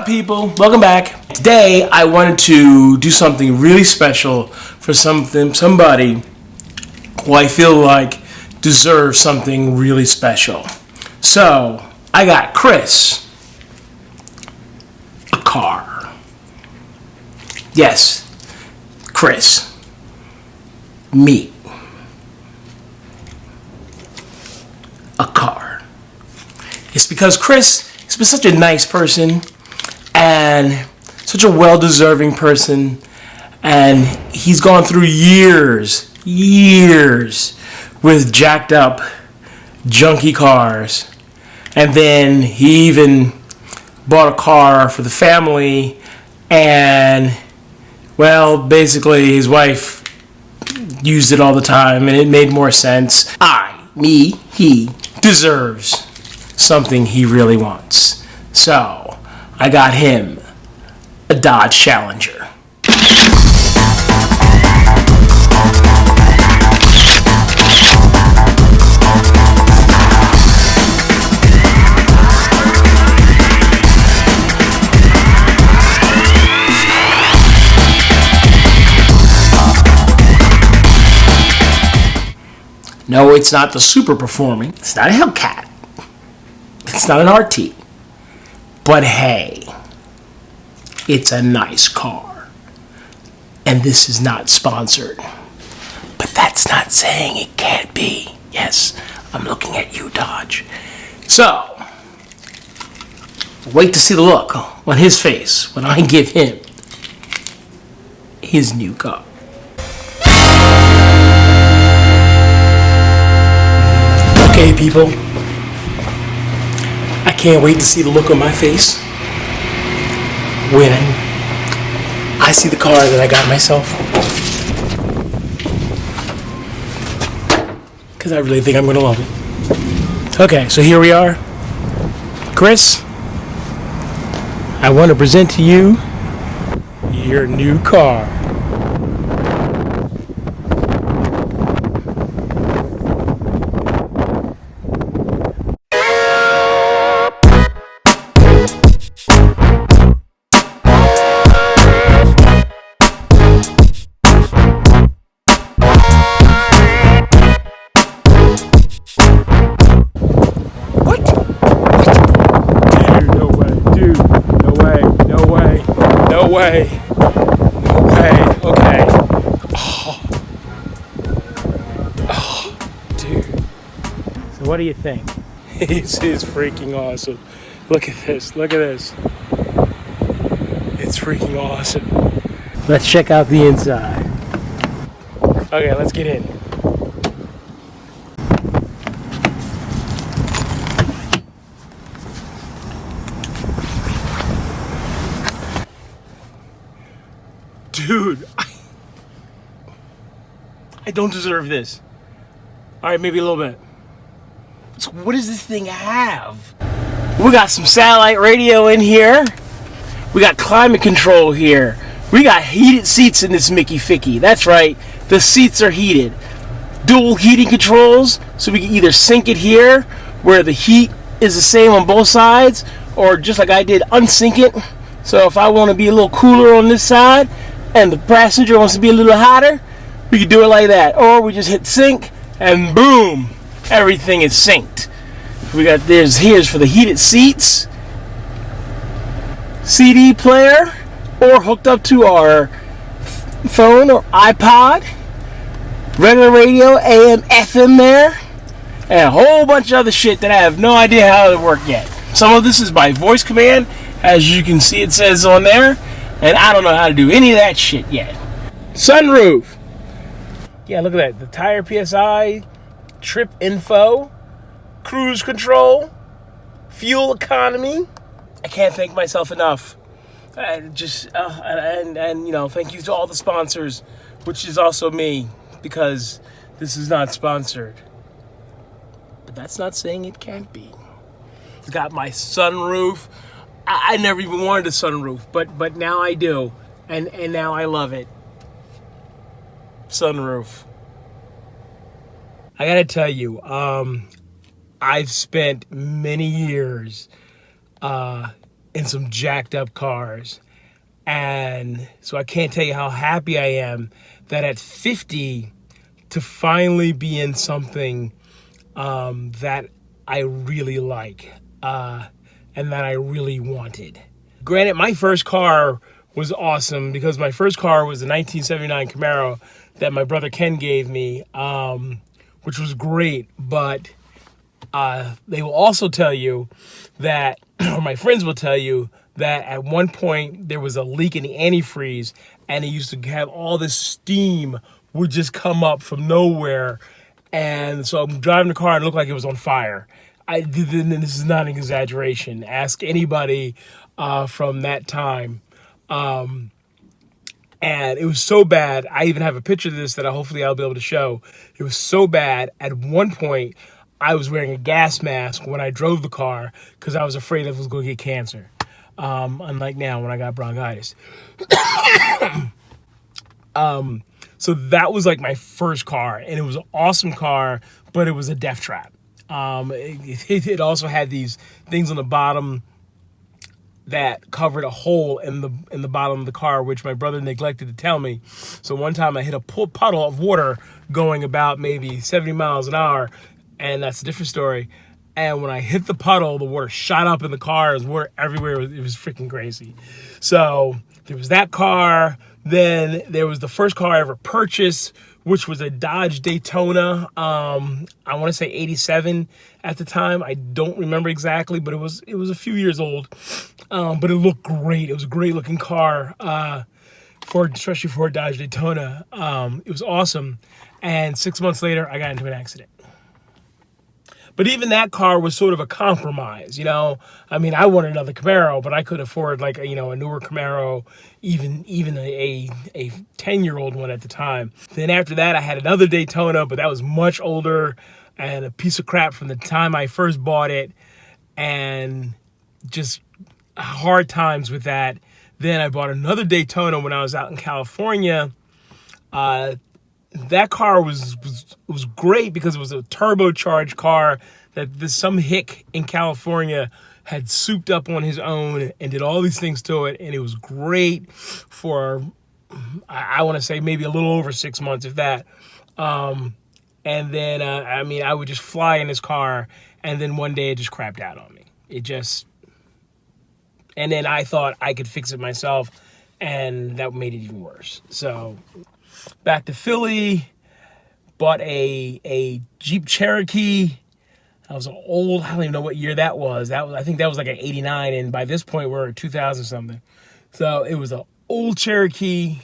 up, people? Welcome back. Today, I wanted to do something really special for somebody who I feel like deserves something really special. So, I got Chris a car. Yes, Chris. Me. A car. It's because Chris has been such a nice person and such a well-deserving person, and he's gone through years with jacked up junky cars, and then he even bought a car for the family, and well, basically his wife used it all the time and it made more sense. He deserves something he really wants. So, I got him a Dodge Challenger. No, it's not the super performing. It's not a Hellcat. It's not an RT. But hey, it's a nice car. And this is not sponsored. But that's not saying it can't be. Yes, I'm looking at you, Dodge. So, wait to see the look on his face when I give him his new car. Okay, people, I can't wait to see the look on my face when I see the car that I got myself, because I really think I'm going to love it. Okay, so here we are. Chris, I want to present to you your new car. No way. Okay. Dude. So what do you think? This is freaking awesome. Look at this. It's freaking awesome. Let's check out the inside. Okay, let's get in. Dude, I don't deserve this. Alright, maybe a little bit. So what does this thing have? We got some satellite radio in here. We got climate control here. We got heated seats in this Mickey Ficky. That's right, the seats are heated. Dual heating controls, so we can either sync it here, where the heat is the same on both sides, or just like I did, unsync it. So if I want to be a little cooler on this side, and the passenger wants to be a little hotter, we can do it like that. Or we just hit sync, and boom, everything is synced. We got here's for the heated seats, CD player, or hooked up to our phone or iPod, regular radio, AM, FM there, and a whole bunch of other shit that I have no idea how to work yet. Some of this is by voice command, as you can see it says on there. And I don't know how to do any of that shit yet. Sunroof. Yeah, look at that. The tire PSI, trip info, cruise control, fuel economy. I can't thank myself enough. And you know, thank you to all the sponsors, which is also me, because this is not sponsored. But that's not saying it can't be. It's got my sunroof. I never even wanted a sunroof, but now I do, and now I love it. Sunroof. I gotta tell you, I've spent many years in some jacked up cars. And so I can't tell you how happy I am that at 50 to finally be in something that I really like and that I really wanted. Granted, my first car was awesome because my first car was a 1979 Camaro that my brother Ken gave me, which was great. But they will also tell you that, or my friends will tell you, that at one point there was a leak in the antifreeze and it used to have all this steam would just come up from nowhere. And so I'm driving the car and it looked like it was on fire. This is not an exaggeration. Ask anybody from that time. And it was so bad. I even have a picture of this that hopefully I'll be able to show. It was so bad. At one point, I was wearing a gas mask when I drove the car because I was afraid I was going to get cancer. Unlike now when I got bronchitis. So that was like my first car, and it was an awesome car, but it was a death trap. It also had these things on the bottom that covered a hole in the bottom of the car, which my brother neglected to tell me. So one time I hit a puddle of water going about maybe 70 miles an hour, and that's a different story. And when I hit the puddle, the water shot up in the car. There was water everywhere. It was freaking crazy. So there was that car. Then there was the first car I ever purchased, which was a Dodge Daytona. I want to say 87 at the time. I don't remember exactly, but it was a few years old. But it looked great. It was a great looking car, especially for a Dodge Daytona. It was awesome. And 6 months later, I got into an accident. But even that car was sort of a compromise, you know. I mean, I wanted another Camaro, but I couldn't afford like a newer Camaro, even a 10-year-old one at the time. Then after that, I had another Daytona, but that was much older and a piece of crap from the time I first bought it, and just hard times with that. Then I bought another Daytona when I was out in California. That car was great because it was a turbocharged car that some hick in California had souped up on his own and did all these things to it, and it was great for, I want to say, maybe a little over 6 months, if that. And then, I would just fly in his car, and then one day it just crapped out on me. And then I thought I could fix it myself, and that made it even worse. So back to Philly, bought a Jeep Cherokee. That was an old, I don't even know what year that was. I think that was like an 89, and by this point we're at 2000 something. So it was an old Cherokee,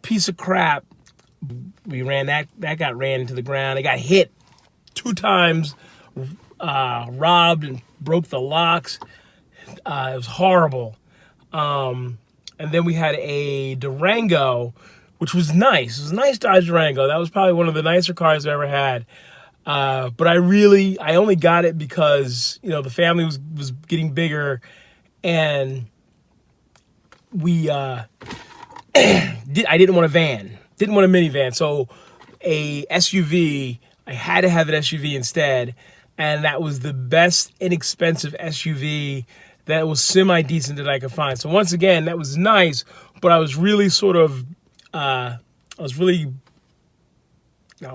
piece of crap. We ran that got ran into the ground. It got hit 2 times, robbed and broke the locks. It was horrible. And then we had a Durango, which was nice. It was a nice Dodge Durango. That was probably one of the nicer cars I've ever had. But I only got it because, the family was getting bigger, and I didn't want a van. Didn't want a minivan. So a SUV, I had to have an SUV instead. And that was the best inexpensive SUV that was semi-decent that I could find. So once again, that was nice, but I was really sort of,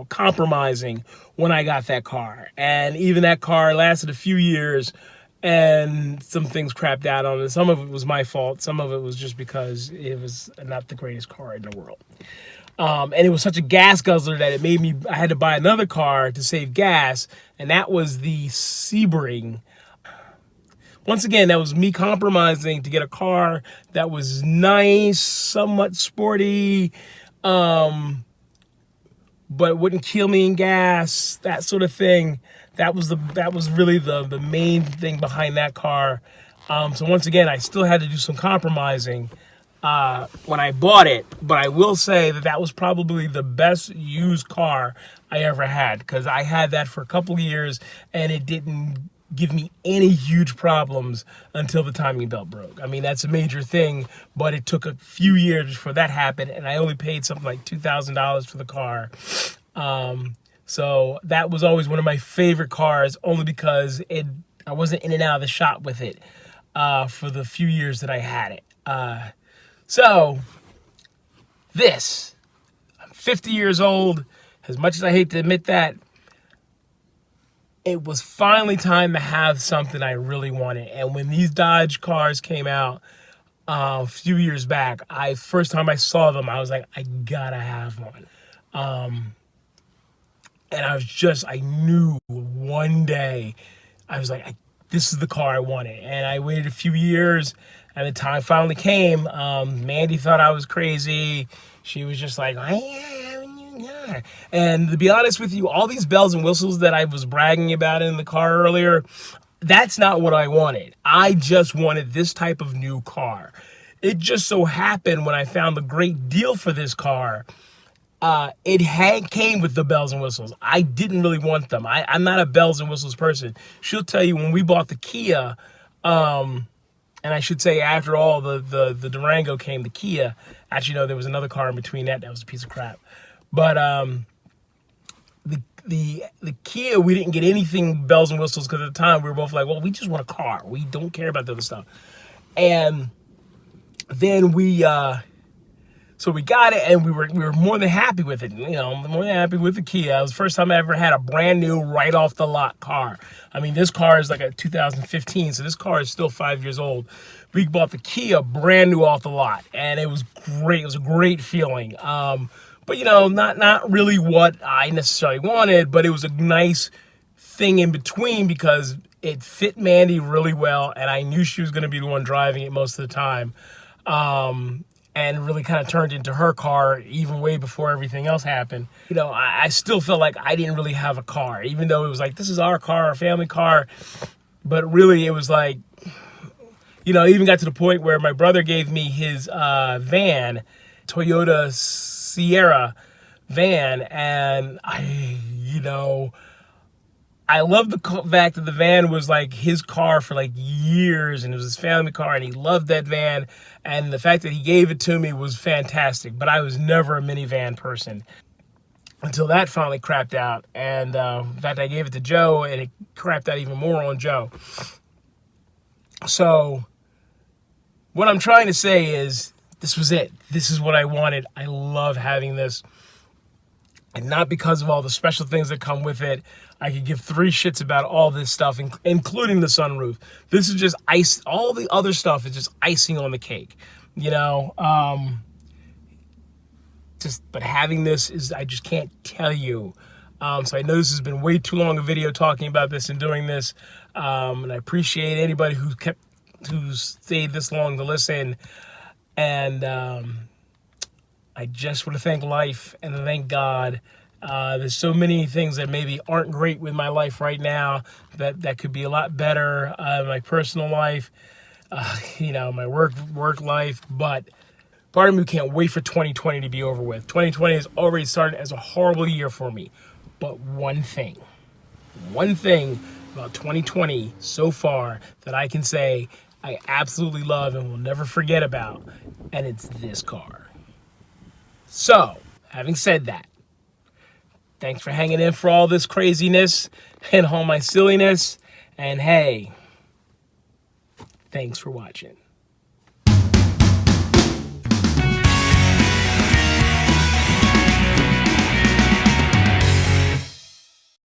compromising when I got that car. And even that car lasted a few years, and some things crapped out on it. Some of it was my fault. Some of it was just because it was not the greatest car in the world. And it was such a gas guzzler that it made me, I had to buy another car to save gas, and that was the Sebring. Once again, that was me compromising to get a car that was nice, somewhat sporty, but wouldn't kill me in gas, that sort of thing. That was really the main thing behind that car. So once again, I still had to do some compromising when I bought it, but I will say that was probably the best used car I ever had, because I had that for a couple years and it didn't give me any huge problems until the timing belt broke. I mean, that's a major thing, but it took a few years before that happened, and I only paid something like $2,000 for the car. So that was always one of my favorite cars, only because I wasn't in and out of the shop with it. for the few years that I had it. So this, I'm 50 years old. As much as I hate to admit that, it was finally time to have something I really wanted. And when these Dodge cars came out a few years back, first time I saw them, I was like, I gotta have one. And I knew one day, I was like, this is the car I wanted. And I waited a few years, and the time finally came. Mandy thought I was crazy. She was just like, and to be honest with you, all these bells and whistles that I was bragging about in the car earlier, that's not what I wanted. I just wanted this type of new car. It just so happened when I found the great deal for this car, it came with the bells and whistles. I didn't really want them. I'm not a bells and whistles person. She'll tell you when we bought the Kia, and I should say after all the Durango came, the Kia. Actually, no, there was another car in between that was a piece of crap. But the Kia, we didn't get anything bells and whistles because at the time we were both like, well, we just want a car. We don't care about the other stuff. And then so we got it, and we were more than happy with it. More than happy with the Kia. It was the first time I ever had a brand new, right off the lot car. I mean, this car is like a 2015, so this car is still 5 years old. We bought the Kia brand new off the lot, and it was great. It was a great feeling. But not really what I necessarily wanted, but it was a nice thing in between because it fit Mandy really well, and I knew she was going to be the one driving it most of the time. And really kind of turned into her car even way before everything else happened. I still felt like I didn't really have a car, even though it was like, this is our car, our family car. But really it was like, it even got to the point where my brother gave me his van, Toyota Sierra van, and I love the fact that the van was like his car for like years, and it was his family car, and he loved that van, and the fact that he gave it to me was fantastic. But I was never a minivan person until that finally crapped out, and in fact I gave it to Joe, and it crapped out even more on Joe. So what I'm trying to say is, this was it. This is what I wanted. I love having this. And not because of all the special things that come with it. I could give three shits about all this stuff, including the sunroof. This is just ice. All the other stuff is just icing on the cake. But having this is, I just can't tell you. So I know this has been way too long a video talking about this and doing this. And I appreciate anybody who stayed this long to listen. And I just want to thank life and thank God. There's so many things that maybe aren't great with my life right now that could be a lot better. My personal life, my work life. But part of me can't wait for 2020 to be over with. 2020 has already started as a horrible year for me. But one thing about 2020 so far that I can say I absolutely love and will never forget about, and it's this car. So, having said that, thanks for hanging in for all this craziness and all my silliness. And hey, thanks for watching.